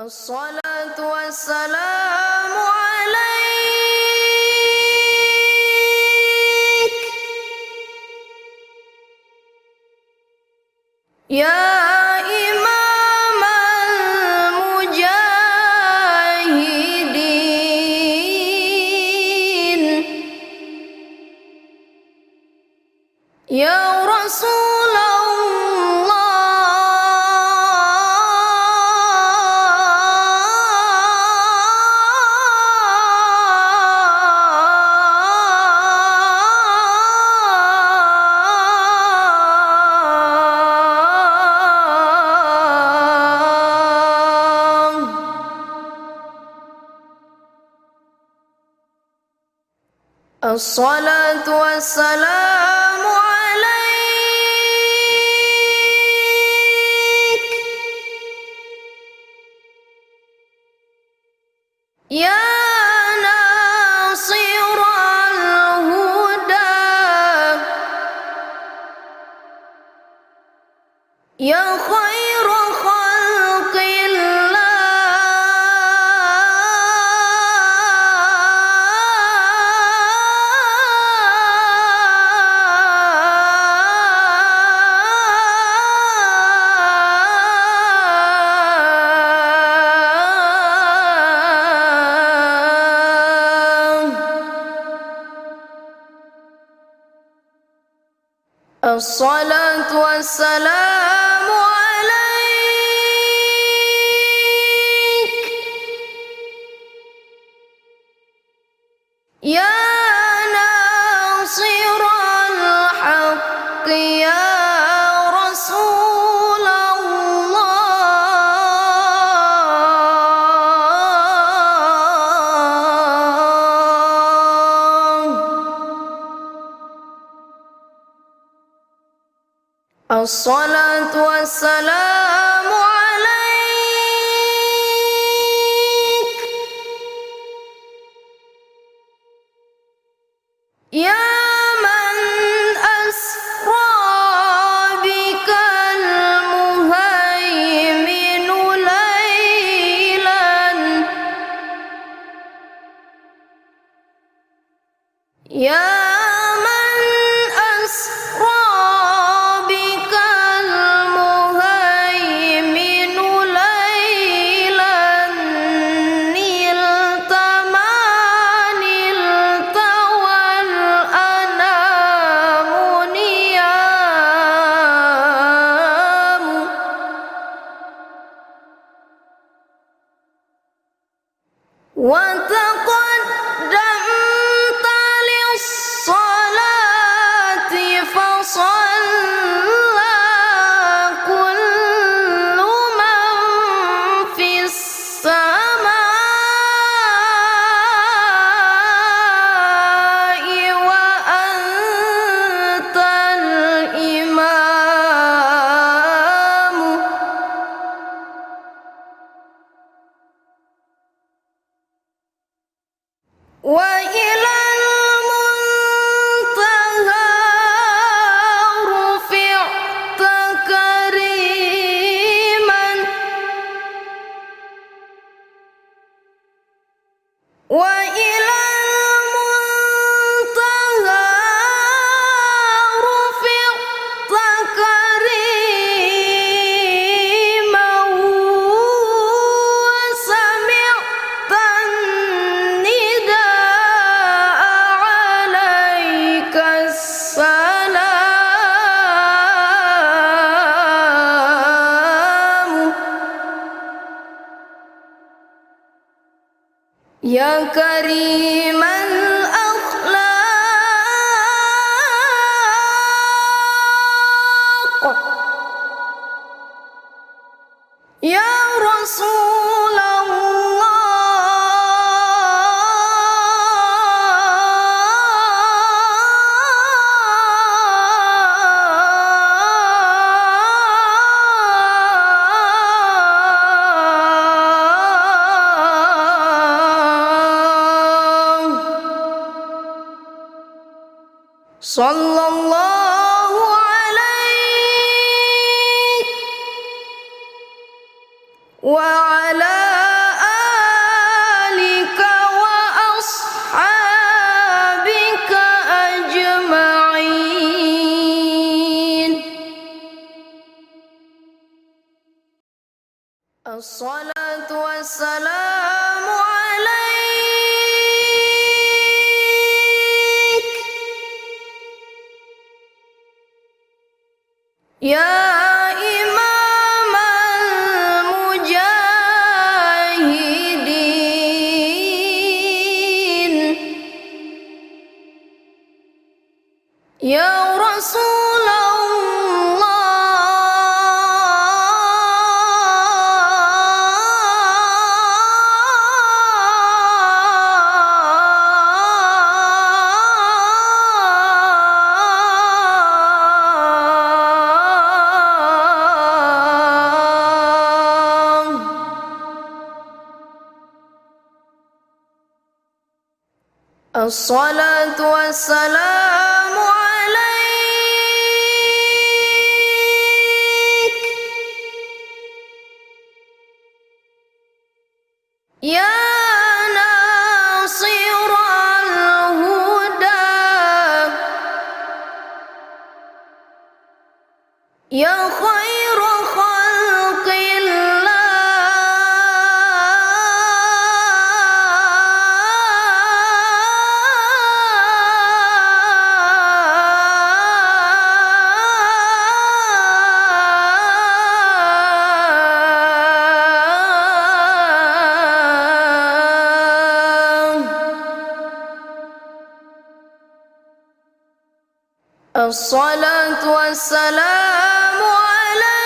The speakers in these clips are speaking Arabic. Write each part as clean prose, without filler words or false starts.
الصلاة والسلام عليك يا إمام المجاهدين يا رسول الصلاة والسلام عليك يا ناصر الهدى يا خير خلق الصلاة والسلام عليك يا ناصر الحق يا رسول الصلاة والسلام عليك يا من أسرى بك المهيمن ليلا يا من أسرى وتقدمت للصلاة فصلى كل من في السماء وأنت الإمام وإلى المنتهى رفعت كريما وإلى المنتهى رفعت كريما وسمعت يا كريم الأخلاق يا رسول صلى الله عليه وعلى الصلاة والسلام عليك يا إمام المجاهدين يا رسول الصلاة والسلام عليك يا ناصر الهدى يا خير خلق الصلاة والسلام عليك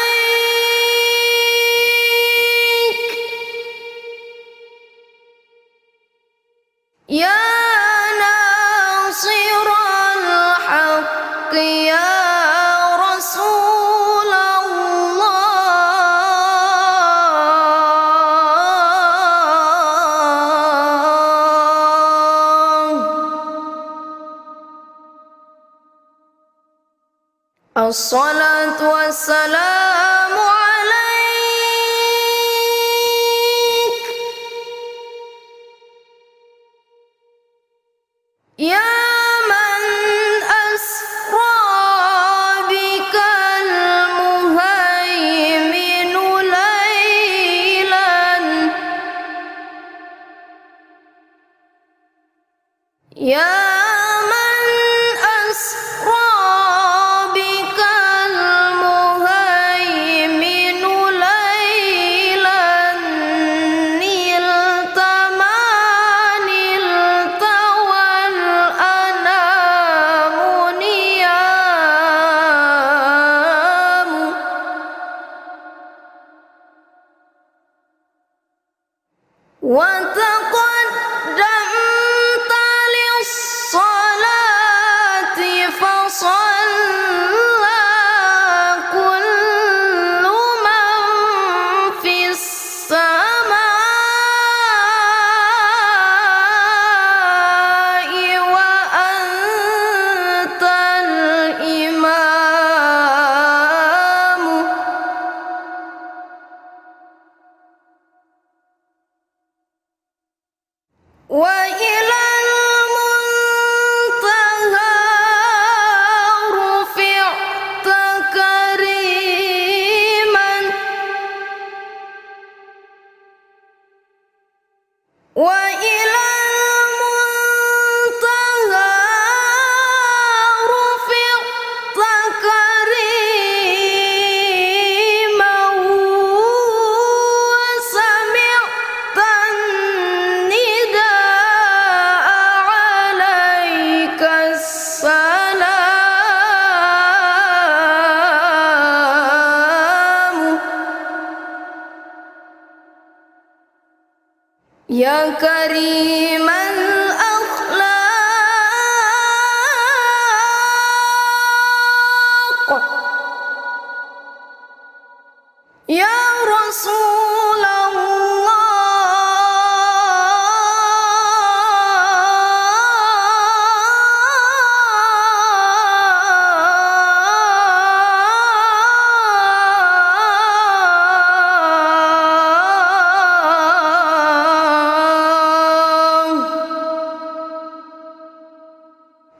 يا ناصر الحق يا رسول الله الصلاة والسلام عليك يا من أسرى بك المهيمن ليلا يا من أسرى وتقدمت للصلاة فصلى كل من في السماء وأنت الإمام وإلى المنتهى رفعت كريما وإلى المنتهى رفعت كريما وسمعت يا كريم الأخلاق يا رسول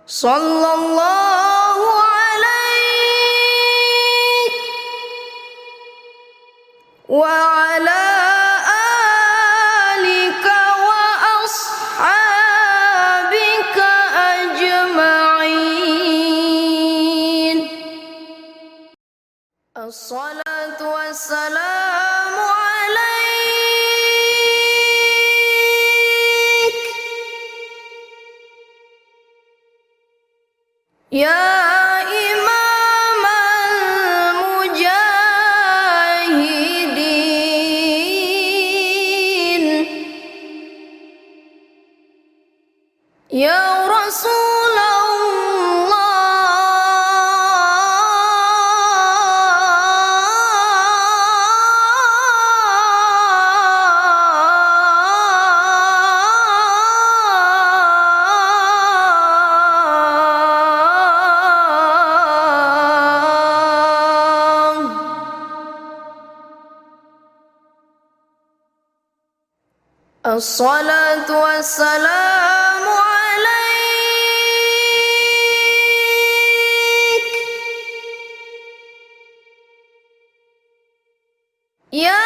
صلى الله عليك وعلى الصلاة والسلام عليك يا إمام المجاهدين يا رسول الصلاة والسلام عليك يا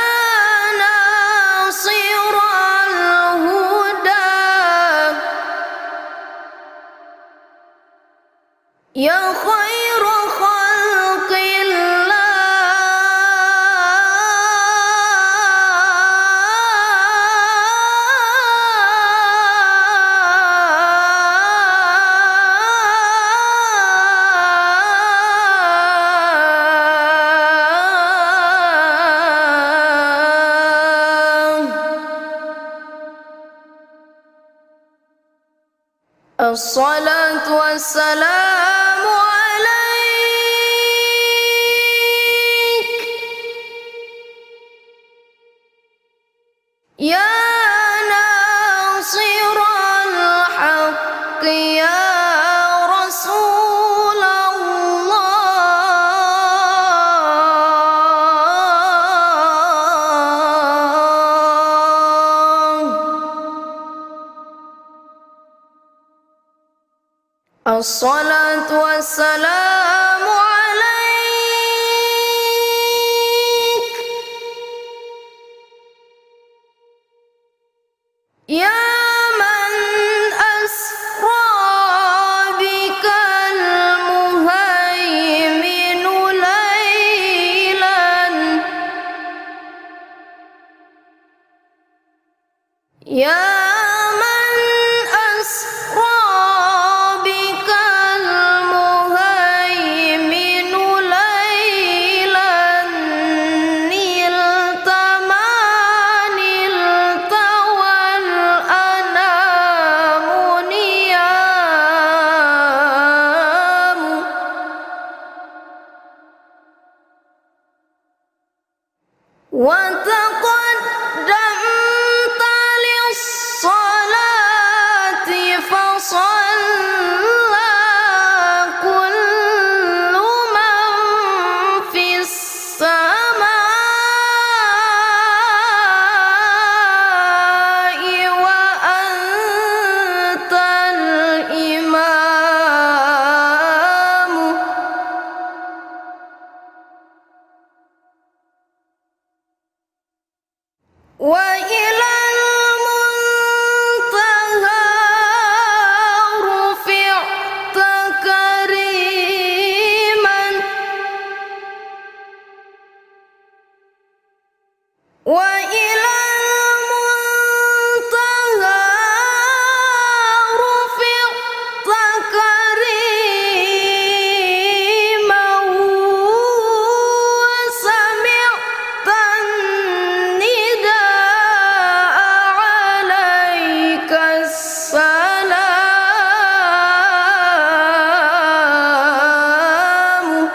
ناصر الهدى يا خير خلق الصلاة والسلام عليك يا ناصر الحق يا رسول الله الصلاة والسلام عليك يا من أسرى بك المهيمن ليلا يا من أسرى بك المهيمن ليلا نلت ما نلت والأنام نيام وتقدمت للصلاة فصلى كل من في السماء وأنت الإمام وإلى المنتهى رفعت كريما وإلى المنتهى رفعت كريما وسمعت النداء عليك السلام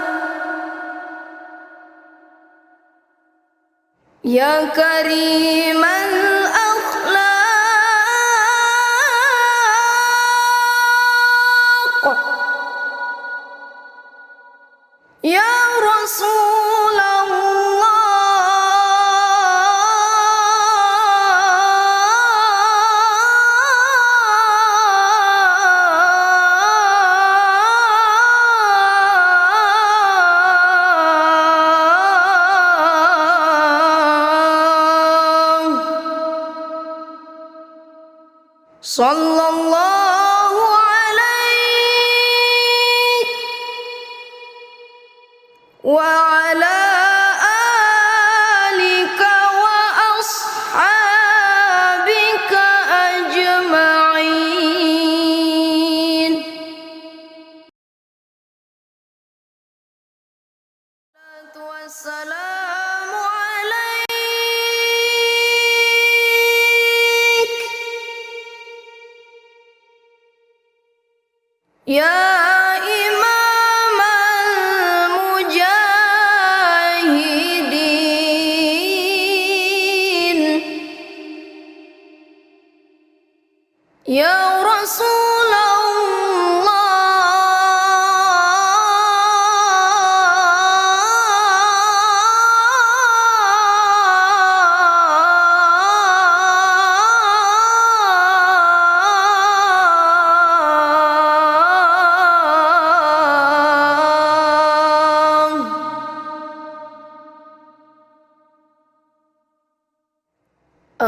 يا كريم الأخلاق يا رسول صلى الله عليك وعلى Ya Imam al-Mujahidin, Ya Rasulullah,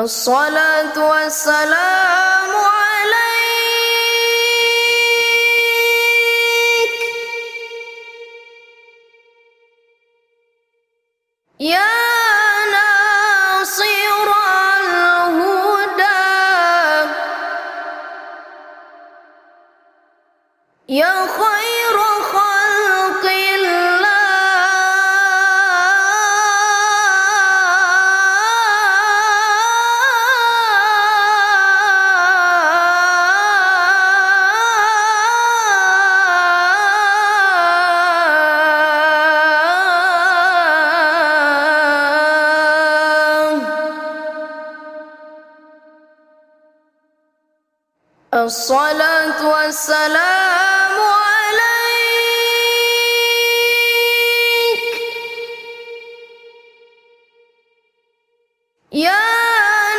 as-salatu wassalamu alaik, ya nasiral huda, ya khairu khalqillah, as-salatu wassalamu alaik, ya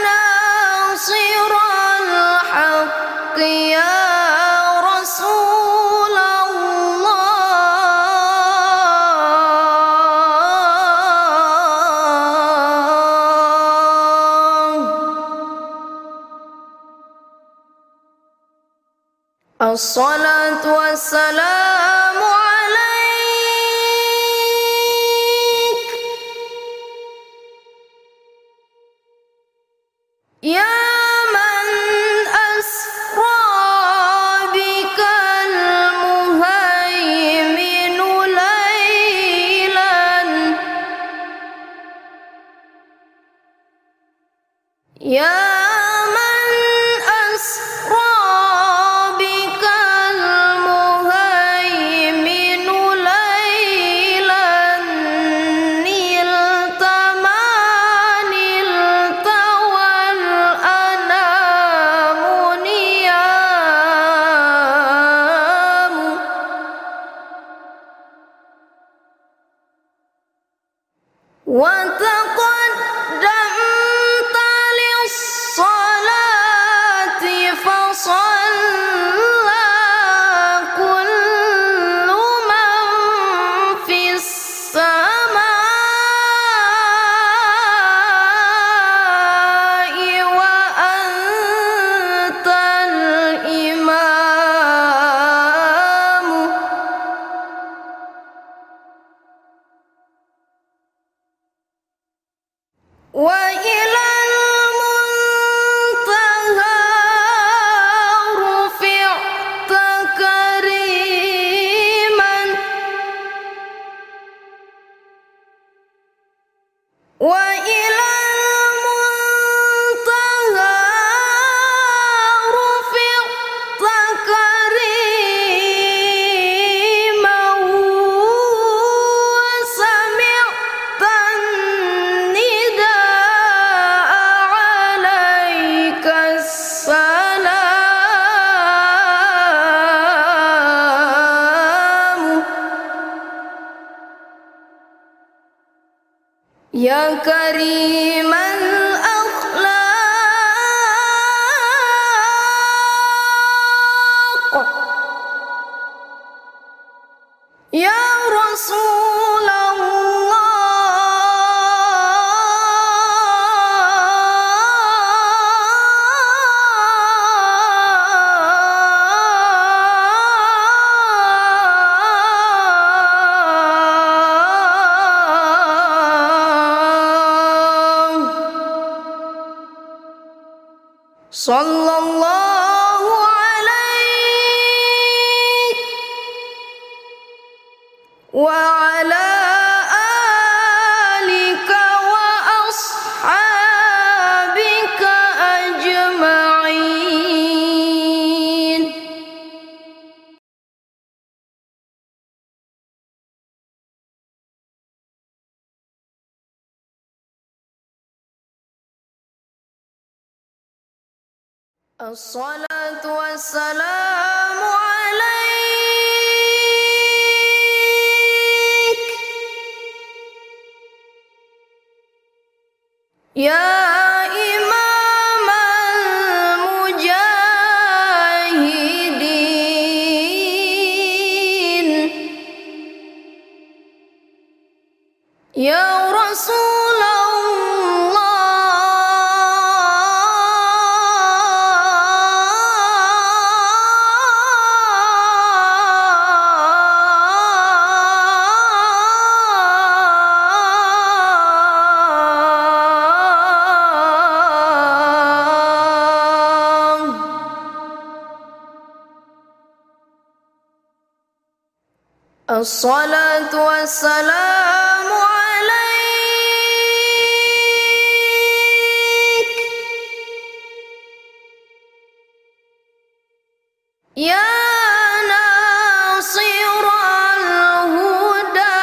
nasiral haqqi, ya Rasulullah. As-salatu wassalamu alaik, ya man asra bikal muhaiminu laylan, ya man asra وتقدمت للصلاة فصلى كل من في السماء وأنت الإمام، وإلى المنتهى رفعت كريما، وإلى المنتهى رفعت كريما، وسمعت النداء عليك السلام، يا كريم الأخلاق، يا رسول sallallahu alaihi wa ala الصلاة والسلام عليك يا إمام المجاهدين يا رسول الصلاة والسلام عليك يا ناصر الهدى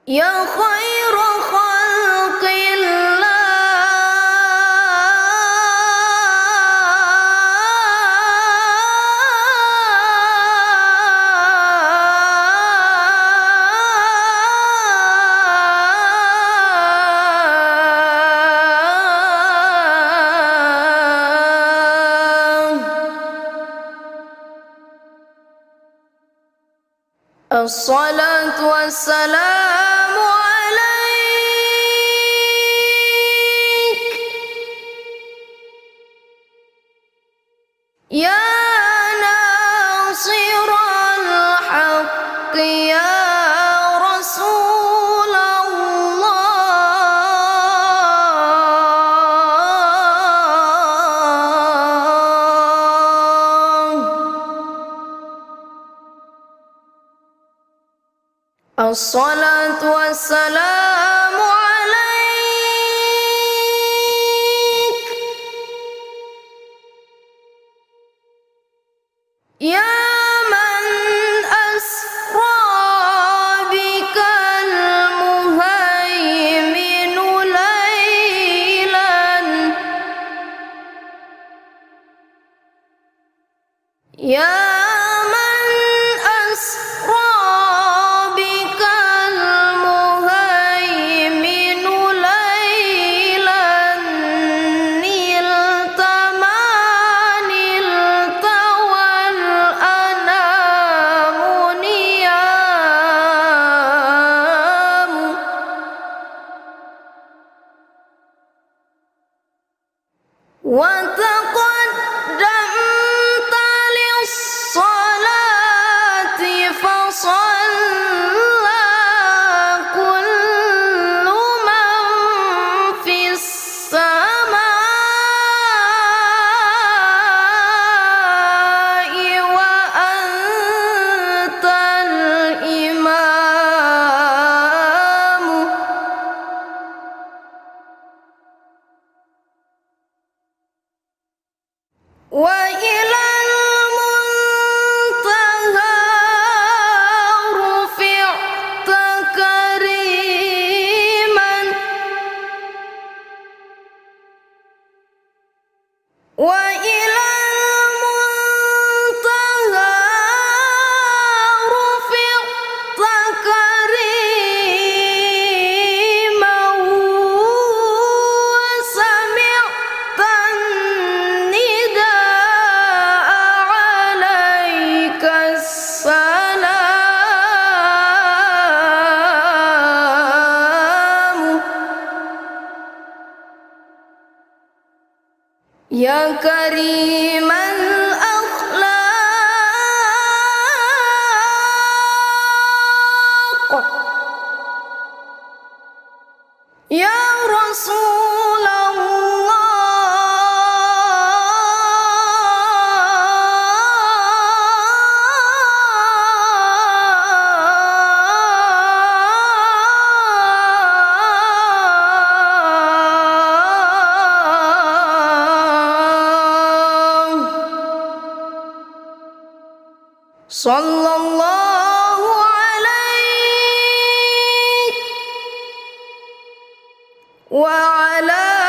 يا خير خلق الصلاة والسلام عليك يا ناصر الحق يا رسول الله الصلاة والسلام عليك يا من أسرى بك المهيمن ليلا يا من أسرى وتقدمت للصلاة فصلى كل من في السماء وأنت الإمام وإلى المنتهى رفعت كريما وإلى المنتهى رفعت كريما وسمعت النداء عليك السلام يا كريم الأخلاق يا رسول صلى الله عليك وعلى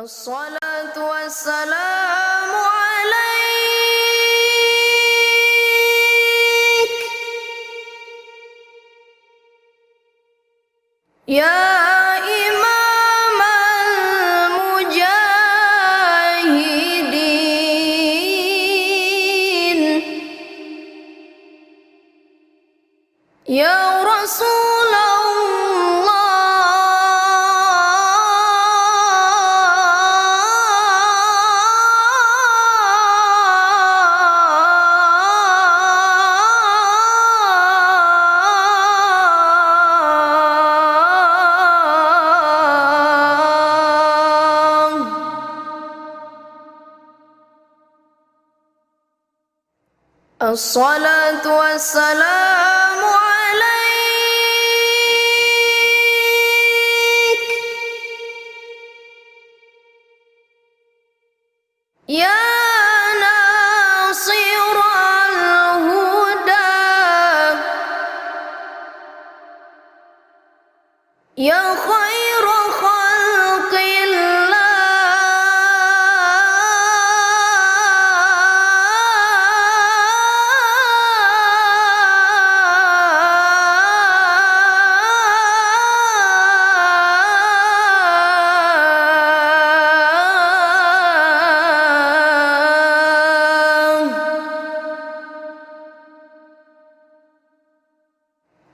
الصلاة والسلام عليك يا إمام المجاهدين يا رسول الصلاة والسلام عليك يا ناصر الهدى يا خير خلق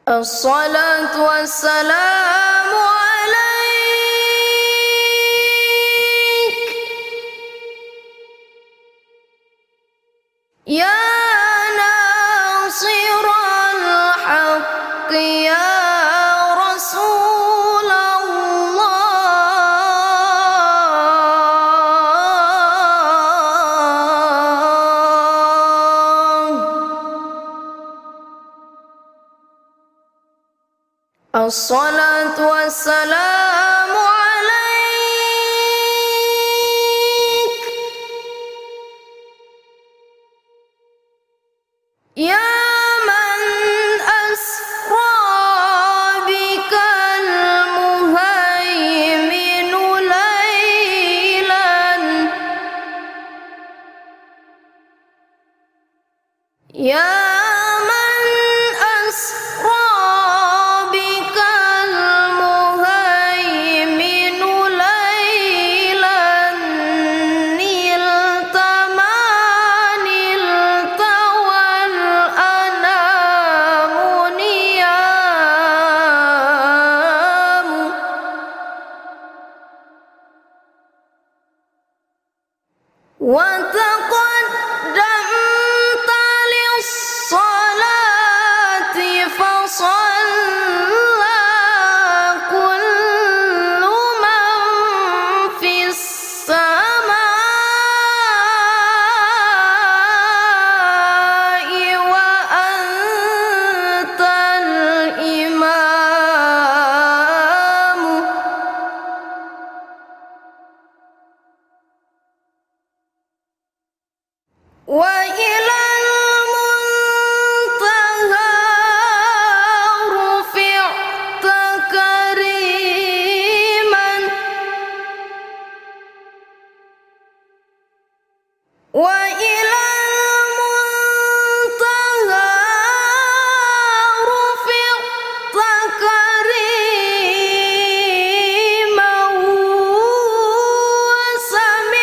الصلاة والسلام عليك يا ناصر الحق يا رسول الله الصلاة والسلام عليك يا من أسرى بك المهيمن ليلا يا من أسرى وتقدمت للصلاة فصلى كل من في السماء وأنت الإمام وإلى المنتهى رفعت كريما وإلى المنتهى رفعت كريما وسمعت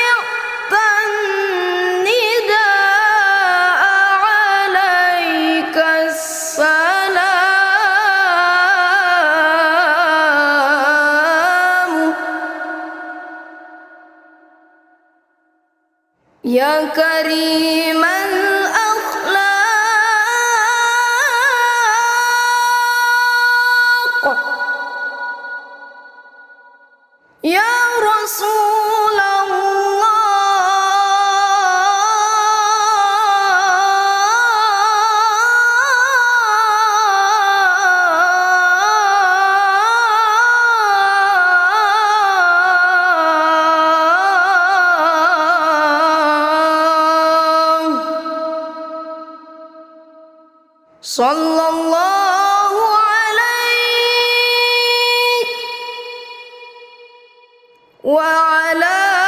يا كريم الأخلاق يا رسول صلى الله عليك وعلى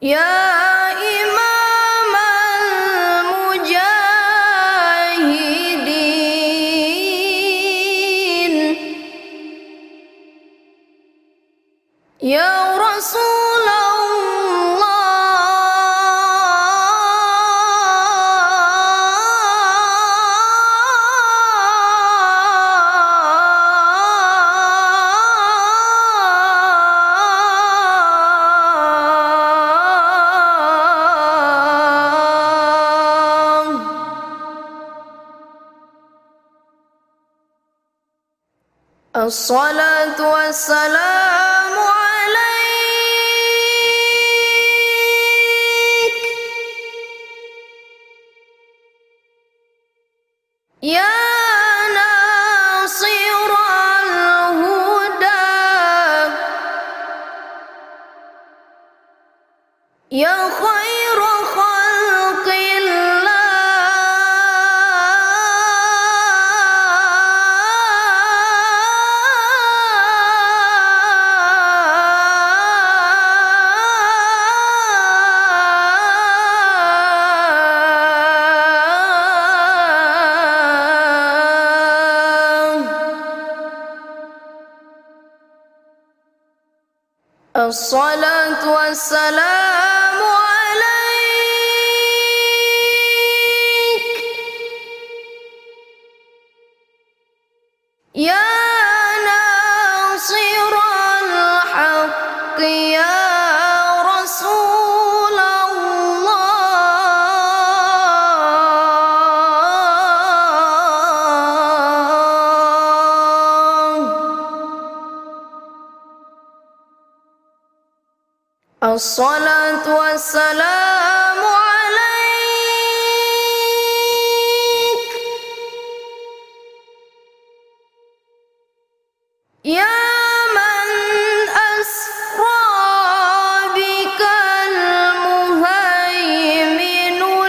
يا إمام المجاهدين يا رسول الصلاة والسلام عليك يا ناصر الهدى يا خير خلق الصلاة والسلام عليك يا ناصر الحق يا رسول الله الصلاة والسلام عليك يا من أسرى بك المهيمن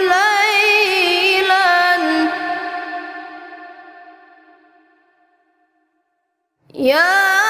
ليلا يا